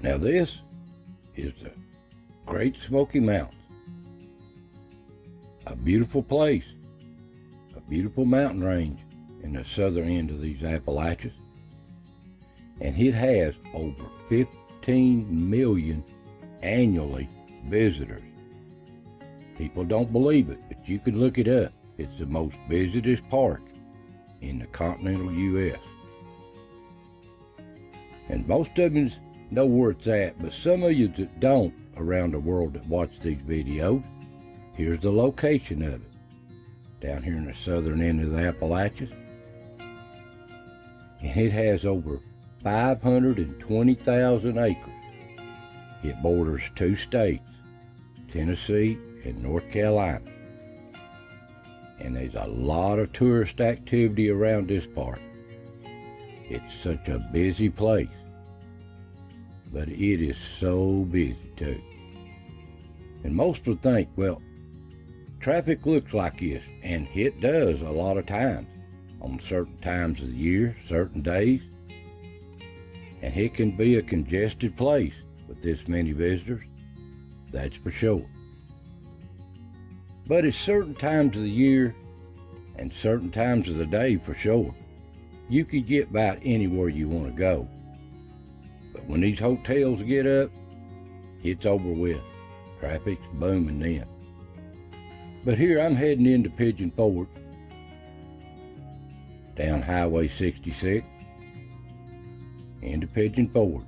Now this is the Great Smoky Mountains. A beautiful place, a beautiful mountain range in the southern end of these Appalachians. And it has over 15 million annually visitors. People don't believe it, but you can look it up. It's the most visited park in the continental U.S. And most of you know where it's at, but some of you that don't around the world that watch these videos, here's the location of it. Down here in the southern end of the Appalachians. And it has over 520,000 acres. It borders 2 states, Tennessee and North Carolina. And there's a lot of tourist activity around this park. It's such a busy place, but it is so busy too. And most would think, well, traffic looks like this, and it does a lot of times, on certain times of the year, certain days. And it can be a congested place with this many visitors, that's for sure. But it's certain times of the year and certain times of the day for sure. You can get about anywhere you want to go. But when these hotels get up, it's over with. Traffic's booming then. But here I'm heading into Pigeon Forge, down Highway 66, into Pigeon Forge.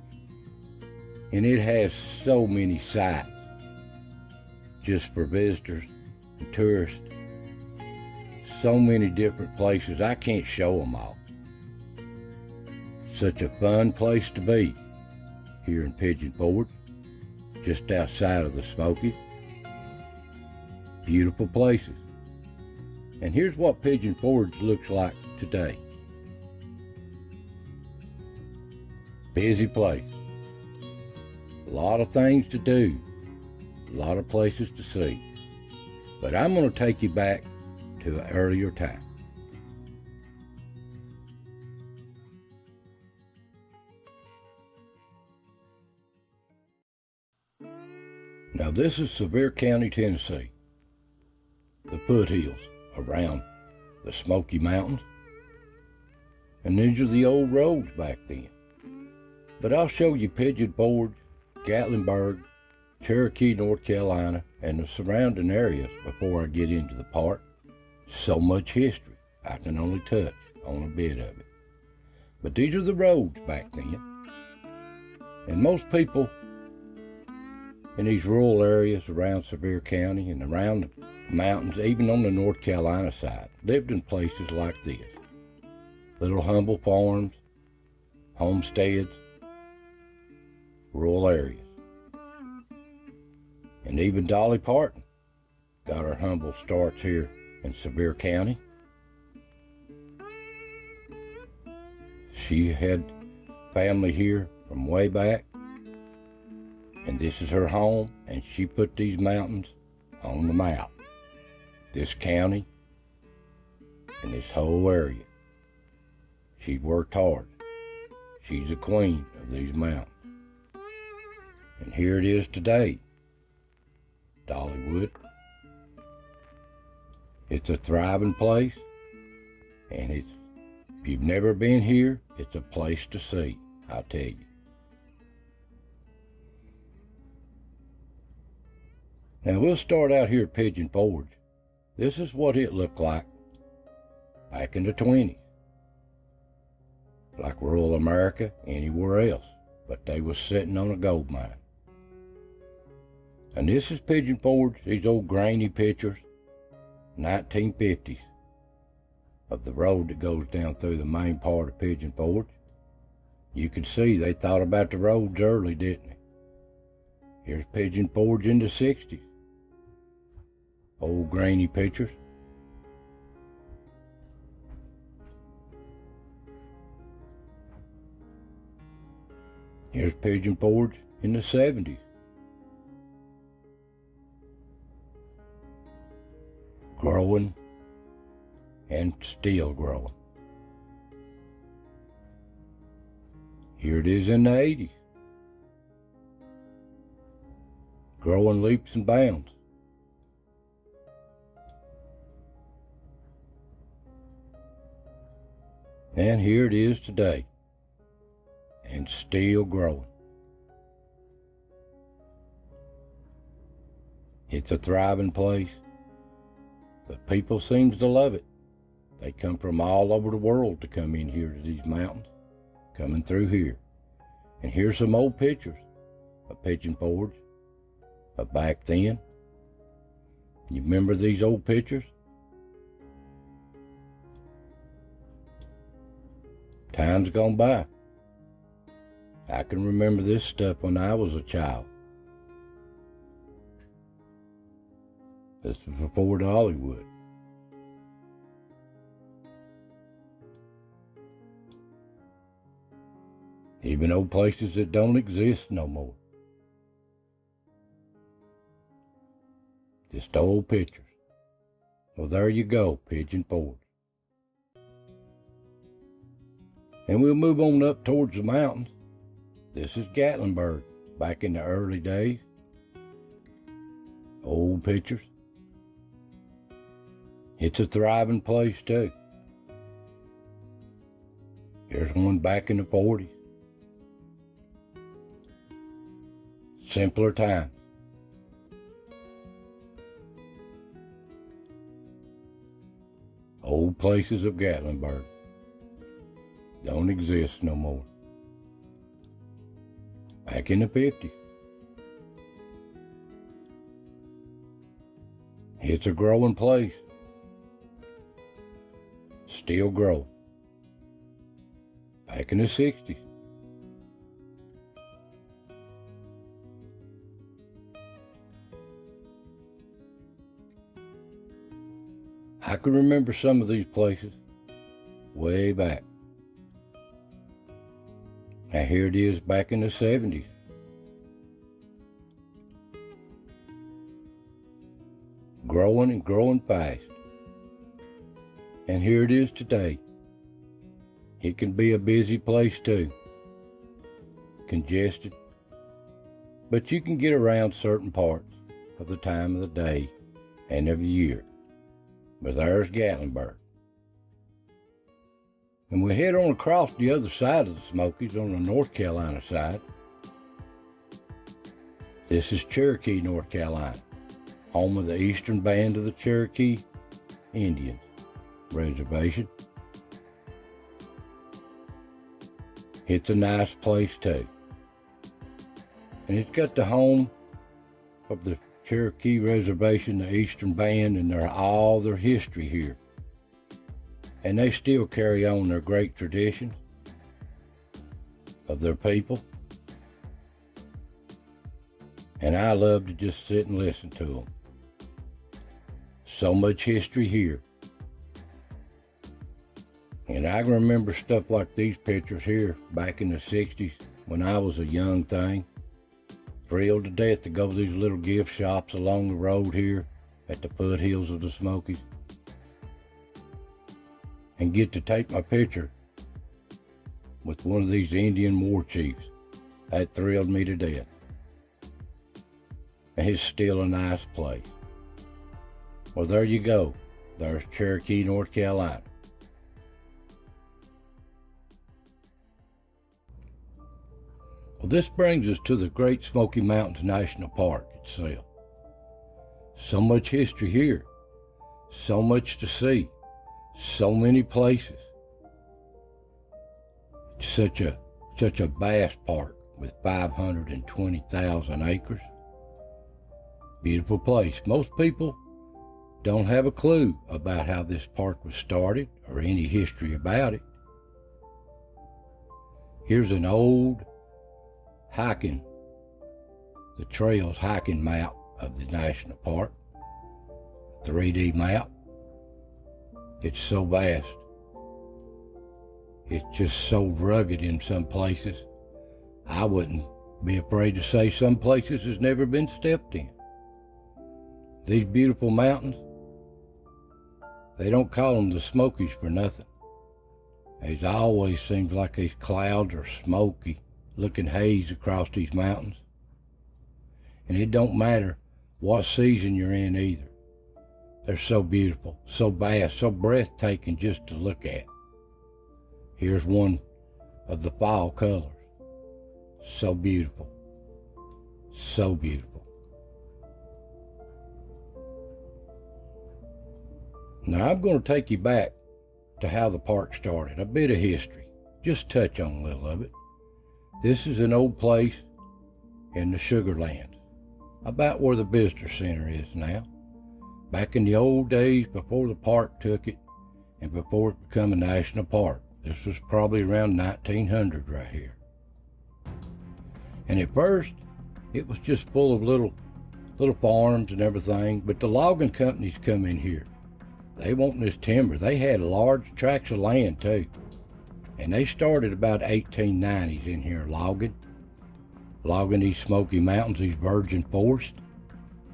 And it has so many sights just for visitors and tourists. So many different places, I can't show them all. Such a fun place to be here in Pigeon Forge, just outside of the Smokies. Beautiful places. And here's what Pigeon Forge looks like today. Busy place. A lot of things to do. A lot of places to see. But I'm going to take you back to an earlier time. Now this is Sevier County, Tennessee. The foothills around the Smoky Mountains. And these are the old roads back then. But I'll show you Pigeon Forge, Gatlinburg, Cherokee, North Carolina, and the surrounding areas before I get into the park. So much history, I can only touch on a bit of it. But these are the roads back then. And most people in these rural areas around Sevier County and around the mountains, even on the North Carolina side, lived in places like this. Little humble farms, homesteads, rural areas. And even Dolly Parton got her humble starts here in Sevier County. She had family here from way back, and this is her home, and she put these mountains on the map. This county and this whole area. She worked hard. She's the queen of these mountains. And here it is today, Dollywood. It's a thriving place, and if you've never been here, it's a place to see, I'll tell you. Now we'll start out here at Pigeon Forge. This is what it looked like back in the 20s. Like rural America, anywhere else, but they was sitting on a gold mine. And this is Pigeon Forge, these old grainy pictures, 1950s, of the road that goes down through the main part of Pigeon Forge. You can see they thought about the roads early, didn't they? Here's Pigeon Forge in the 60s. Old grainy pictures. Here's Pigeon Forge in the 70s. Growing and still growing. Here it is in the 80s. growing leaps and bounds. And here it is today, and still growing. It's a thriving place. The people seems to love it. They come from all over the world to come in here to these mountains, coming through here. And here's some old pictures of Pigeon Forge of back then. You remember these old pictures? Time's gone by. I can remember this stuff when I was a child. This was before Hollywood. Even old places that don't exist no more. Just old pictures. Well, there you go, Pigeon Forge. And we'll move on up towards the mountains. This is Gatlinburg, back in the early days. Old pictures. It's a thriving place too. Here's one back in the 40s. Simpler times. Old places of Gatlinburg don't exist no more. Back in the 50s. It's a growing place. Still growing. Back in the 60s. I can remember some of these places way back. Now here it is back in the 70s. Growing and growing fast. And here it is today. It can be a busy place too. Congested. But you can get around certain parts of the time of the day and of the year. But there's Gatlinburg. And we head on across the other side of the Smokies on the North Carolina side. This is Cherokee, North Carolina, home of the eastern band of the Cherokee Indians, Reservation. It's a nice place too. And it's got the home of the Cherokee Reservation, the Eastern Band, and all their history here. And they still carry on their great traditions of their people. And I love to just sit and listen to them. So much history here. And I can remember stuff like these pictures here back in the 60s when I was a young thing. Thrilled to death to go to these little gift shops along the road here at the foothills of the Smokies and get to take my picture with one of these Indian war chiefs. That thrilled me to death. And it's still a nice place. Well, there you go. There's Cherokee, North Carolina. Well, this brings us to the Great Smoky Mountains National Park itself. So much history here, so much to see, so many places. It's such a vast park with 520,000 acres. Beautiful place. Most people don't have a clue about how this park was started or any history about it. Here's an old the trails hiking map of the national park, 3D map. It's so vast. It's just so rugged in some places. I wouldn't be afraid to say some places has never been stepped in. These beautiful mountains, they don't call them the Smokies for nothing. It always seems like these clouds are smoky looking haze across these mountains. And it don't matter what season you're in either. They're so beautiful, so vast, so breathtaking just to look at. Here's one of the fall colors. So beautiful. So beautiful. Now I'm going to take you back to how the park started, a bit of history, just touch on a little of it. This is an old place in the Sugar Lands, about where the visitor center is now. Back in the old days before the park took it and before it became a national park. This was probably around 1900 right here. And at first, it was just full of little farms and everything, but the logging companies come in here. They want this timber. They had large tracts of land too. And they started about 1890s in here logging these Smoky Mountains, these virgin forests.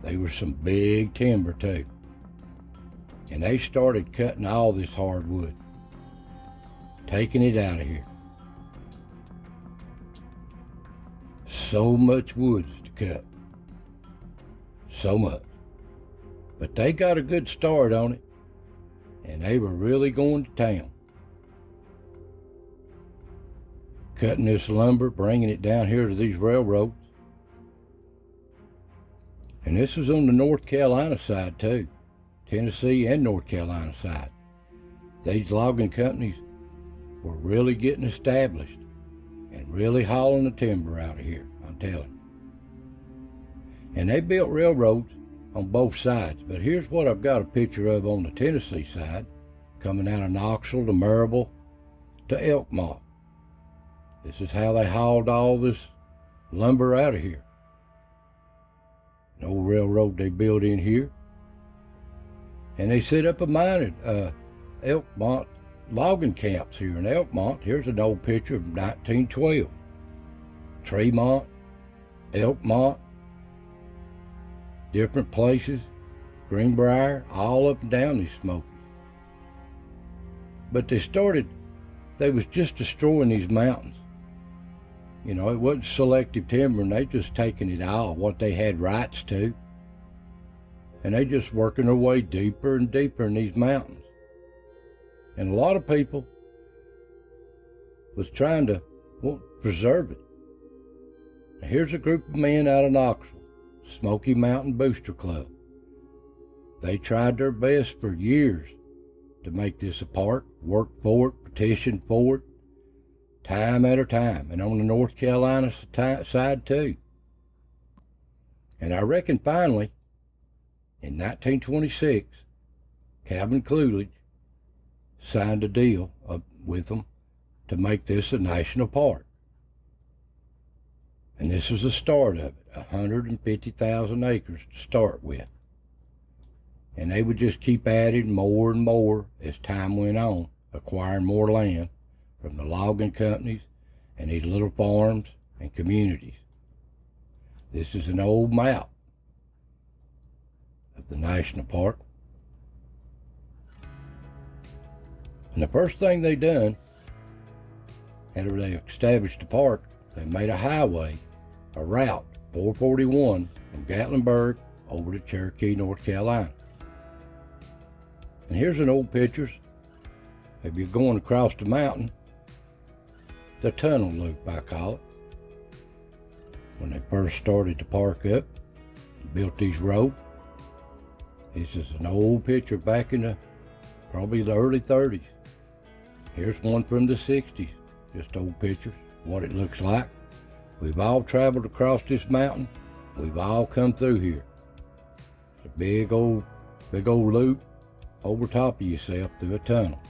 They were some big timber too. And they started cutting all this hardwood, taking it out of here. So much woods to cut. So much. But they got a good start on it, and they were really going to town. Cutting this lumber, bringing it down here to these railroads. And this was on the North Carolina side too. Tennessee and North Carolina side. These logging companies were really getting established and really hauling the timber out of here, I'm telling you. And they built railroads on both sides, but here's what I've got a picture of on the Tennessee side, coming out of Knoxville to Maryville to Elkmont. This is how they hauled all this lumber out of here. An old railroad they built in here. And they set up a mine at Elkmont logging camps here in Elkmont. Here's an old picture of 1912. Tremont, Elkmont, different places, Greenbrier, all up and down these Smokies. But they was just destroying these mountains. You know, it wasn't selective timber, and they just taking it all, what they had rights to. And they just working their way deeper and deeper in these mountains. And a lot of people was trying to preserve it. Now here's a group of men out of Knoxville, Smoky Mountain Booster Club. They tried their best for years to make this a park, worked for it, petitioned for it, time after time, and on the North Carolina side too. And I reckon finally, in 1926, Calvin Coolidge signed a deal with them to make this a national park. And this was the start of it, 150,000 acres to start with. And they would just keep adding more and more as time went on, acquiring more land from the logging companies and these little farms and communities. This is an old map of the national park. And the first thing they done, after they established the park, they made a highway, a route, 441, from Gatlinburg over to Cherokee, North Carolina. And here's an old picture. If you're going across the mountain, the tunnel loop, I call it. When they first started to park up, built these roads. This is an old picture back in probably the early 30s. Here's one from the 60s, just old pictures, what it looks like. We've all traveled across this mountain. We've all come through here. It's a big old loop over top of yourself through a tunnel.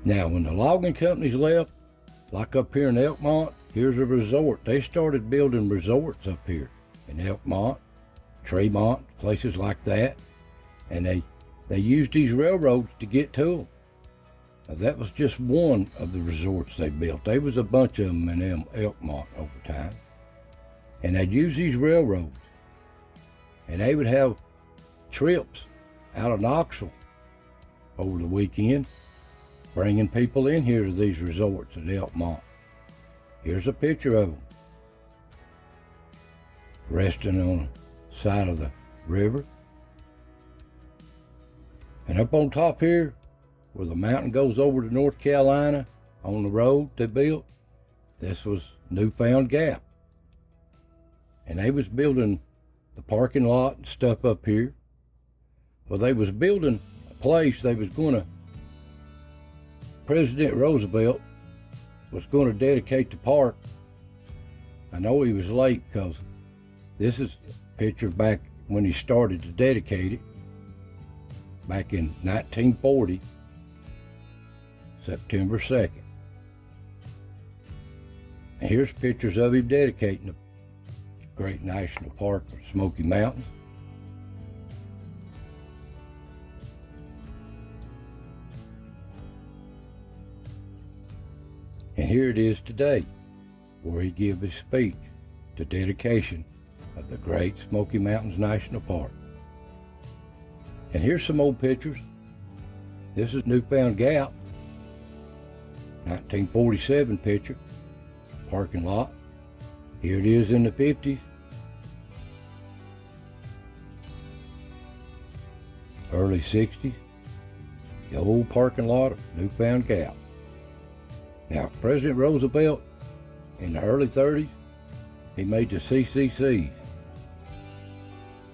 Now, when the logging companies left, like up here in Elkmont, here's a resort. They started building resorts up here in Elkmont, Tremont, places like that. And they used these railroads to get to them. Now, that was just one of the resorts they built. There was a bunch of them in Elkmont over time. And they'd use these railroads. And they would have trips out of Knoxville over the weekend, bringing people in here to these resorts at Elkmont. Here's a picture of them. resting on the side of the river. And up on top here, where the mountain goes over to North Carolina on the road they built, this was Newfound Gap. And they was building the parking lot and stuff up here. Well, they was building a place they was gonna, President Roosevelt was gonna dedicate the park. I know he was late because this is a picture back when he started to dedicate it, back in 1940, September 2nd. And here's pictures of him dedicating the great national park of Smoky Mountains. And here it is today, where he gave his speech to dedication of the Great Smoky Mountains National Park. And here's some old pictures. This is Newfound Gap, 1947 picture, parking lot. Here it is in the 50s. Early 60s, the old parking lot of Newfound Gap. Now, President Roosevelt, in the early 30s, he made the CCCs.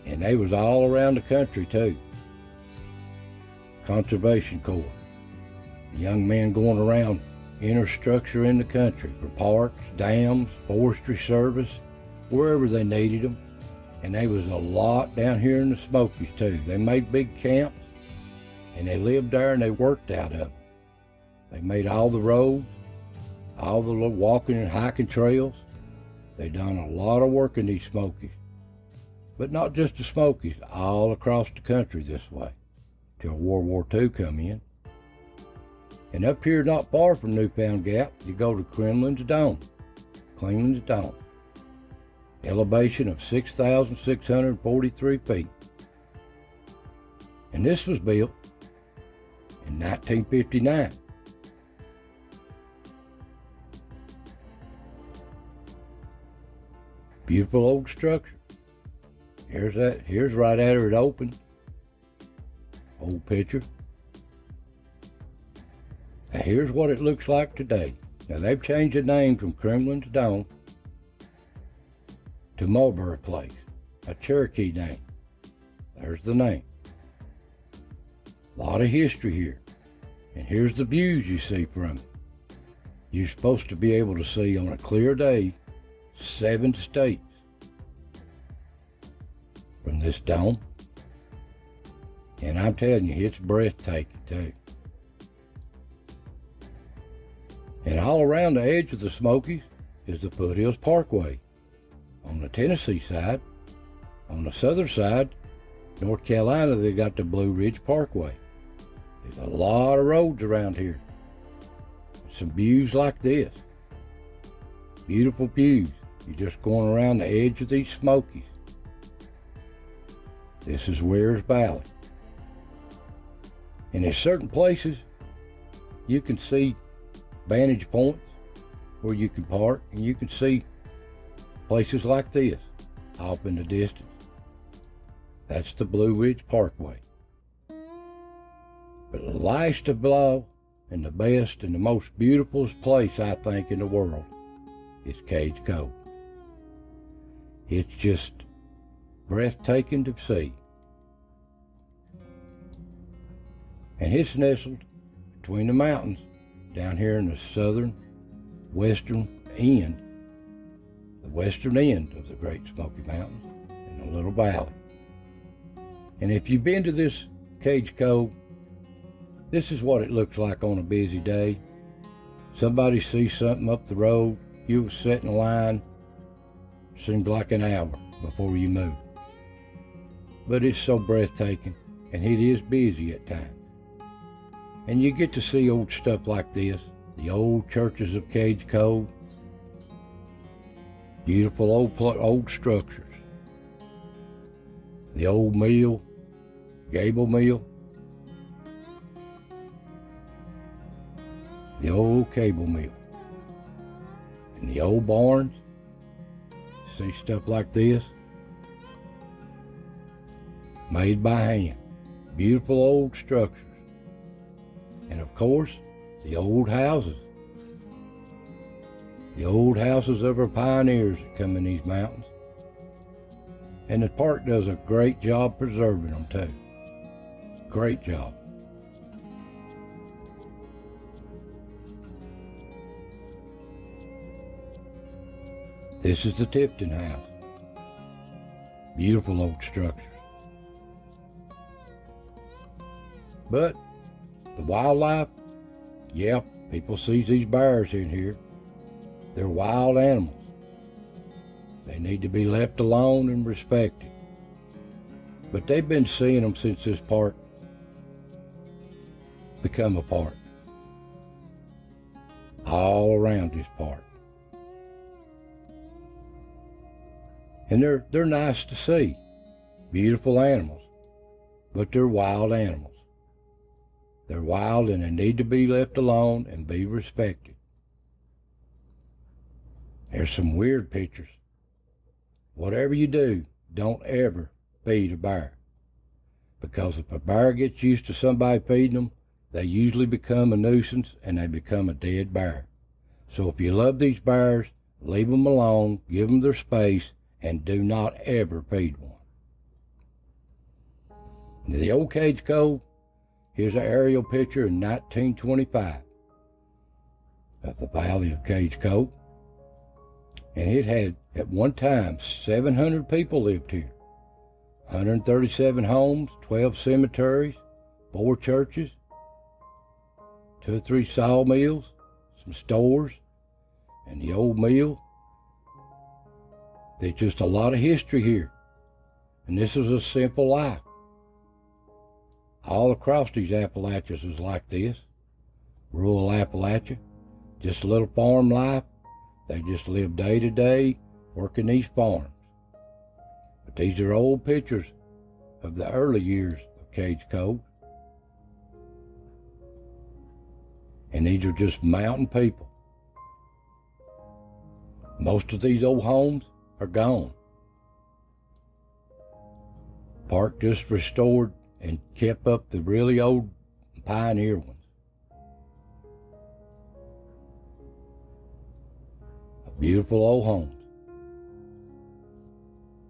And they was all around the country too. Conservation Corps. Young men going around infrastructure in the country for parks, dams, forestry service, wherever they needed them. And there was a lot down here in the Smokies too. They made big camps, and they lived there and they worked out of them. They made all the roads, all the little walking and hiking trails. They done a lot of work in these Smokies. But not just the Smokies, all across the country this way, till World War II come in. And up here not far from Newfound Gap, you go to Kremlin's Dome. Kremlin's Dome. Elevation of 6,643 feet. And this was built in 1959. Beautiful old structure. Here's right after it opened. Old picture. Now here's what it looks like today. Now they've changed the name from Kremlin's Dome to Mulberry Place, a Cherokee name. There's the name. A lot of history here. And here's the views you see from it. You're supposed to be able to see on a clear day 7 states from this dome. And I'm telling you, it's breathtaking too. And all around the edge of the Smokies is the Foothills Parkway. On the Tennessee side, on the southern side, North Carolina, they got the Blue Ridge Parkway. There's a lot of roads around here. Some views like this. Beautiful views. You're just going around the edge of these Smokies. This is Weir's Valley. And in certain places, you can see vantage points where you can park, and you can see places like this off in the distance. That's the Blue Ridge Parkway. But the last of all, and the best and the most beautifulest place I think in the world is Cades Cove. It's just breathtaking to see. And it's nestled between the mountains down here in the southern western end, the western end of the Great Smoky Mountains, in a little valley. And if you've been to this Cades Cove, this is what it looks like on a busy day. Somebody sees something up the road, you sit in line, seems like an hour before you move. But it's so breathtaking, and it is busy at times. And you get to see old stuff like this, the old churches of Cades Cove, beautiful old structures, the old mill, Gable Mill, the old cable mill, and the old barns. See stuff like this, made by hand, beautiful old structures, and of course, the old houses. The old houses of our pioneers that come in these mountains. And the park does a great job preserving them too. Great job. This is the Tipton House. Beautiful old structures. But the wildlife, yeah, people see these bears in here. They're wild animals. They need to be left alone and respected. But they've been seeing them since this park become a park. All around this park. And they're nice to see. Beautiful animals. But they're wild animals. They're wild and they need to be left alone and be respected. There's some weird pictures. Whatever you do, don't ever feed a bear. Because if a bear gets used to somebody feeding them, they usually become a nuisance and they become a dead bear. So if you love these bears, leave them alone, give them their space, and do not ever feed one. The old Cades Cove, here's an aerial picture in 1925 of the valley of Cades Cove. And it had, at one time, 700 people lived here. 137 homes, 12 cemeteries, 4 churches, 2 or 3 sawmills, some stores, and the old mill. There's just a lot of history here. And this was a simple life. All across these Appalachias was like this. Rural Appalachia. Just a little farm life. They just lived day to day working these farms. But these are old pictures of the early years of Cades Cove. And these are just mountain people. Most of these old homes are gone. Park just restored and kept up the really old pioneer ones. Beautiful old homes.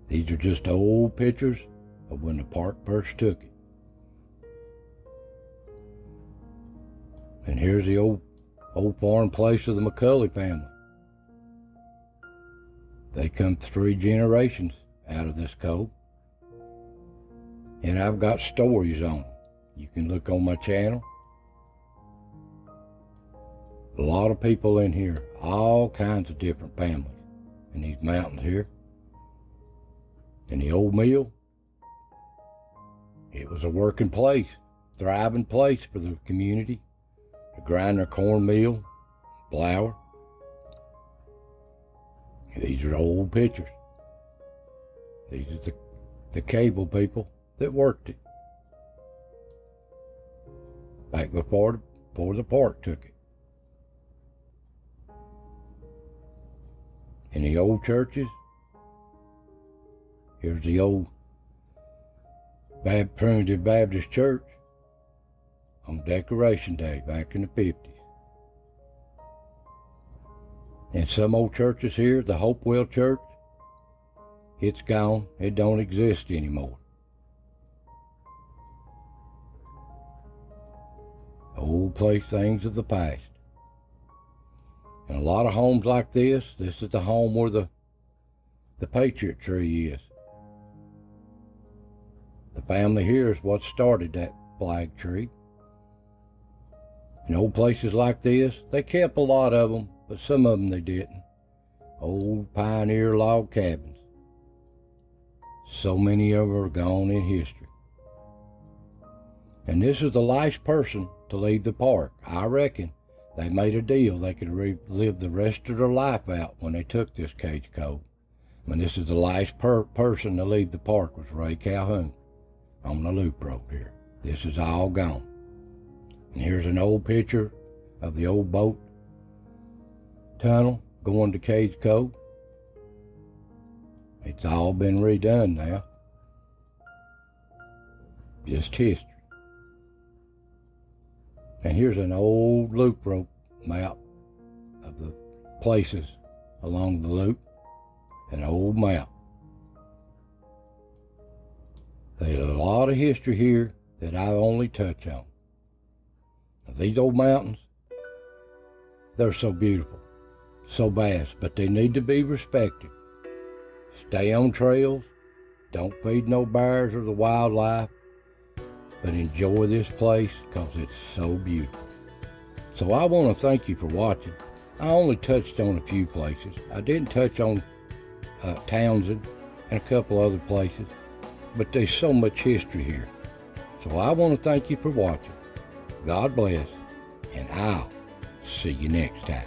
These are just old pictures of when the park first took it. And here's the old farm place of the McCulley family. They come 3 generations out of this cove. And I've got stories on them. You can look on my channel. A lot of people in here, all kinds of different families in these mountains here. And the old mill, it was a working place, thriving place for the community to grind their cornmeal, flour. These are old pictures. These are the cable people that worked it back before the park took it. In the old churches, here's the old Primitive Baptist Church on Decoration Day back in the 50s. And some old churches here, the Hopewell Church, it's gone. It don't exist anymore. Old place things of the past. And a lot of homes like this is the home where the Patriot tree is. The family here is what started that flag tree. In old places like this, they kept a lot of them, but some of them they didn't. Old pioneer log cabins. So many of them are gone in history. And this is the last person to leave the park. I reckon they made a deal they could live the rest of their life out when they took this Cades Cove. When this is the last person to leave the park was Ray Calhoun on the loop road here. This is all gone. And here's an old picture of the old boat tunnel going to Cades Cove. It's all been redone now. just history. And here's an old loop rope map of the places along the loop, an old map. There's a lot of history here that I only touch on. Now, these old mountains, they're so beautiful, so vast, but they need to be respected. Stay on trails, don't feed no bears or the wildlife, but enjoy this place because it's so beautiful. So I want to thank you for watching. I only touched on a few places. I didn't touch on Townsend and a couple other places, but there's so much history here. So I want to thank you for watching. God bless, and I'll see you next time.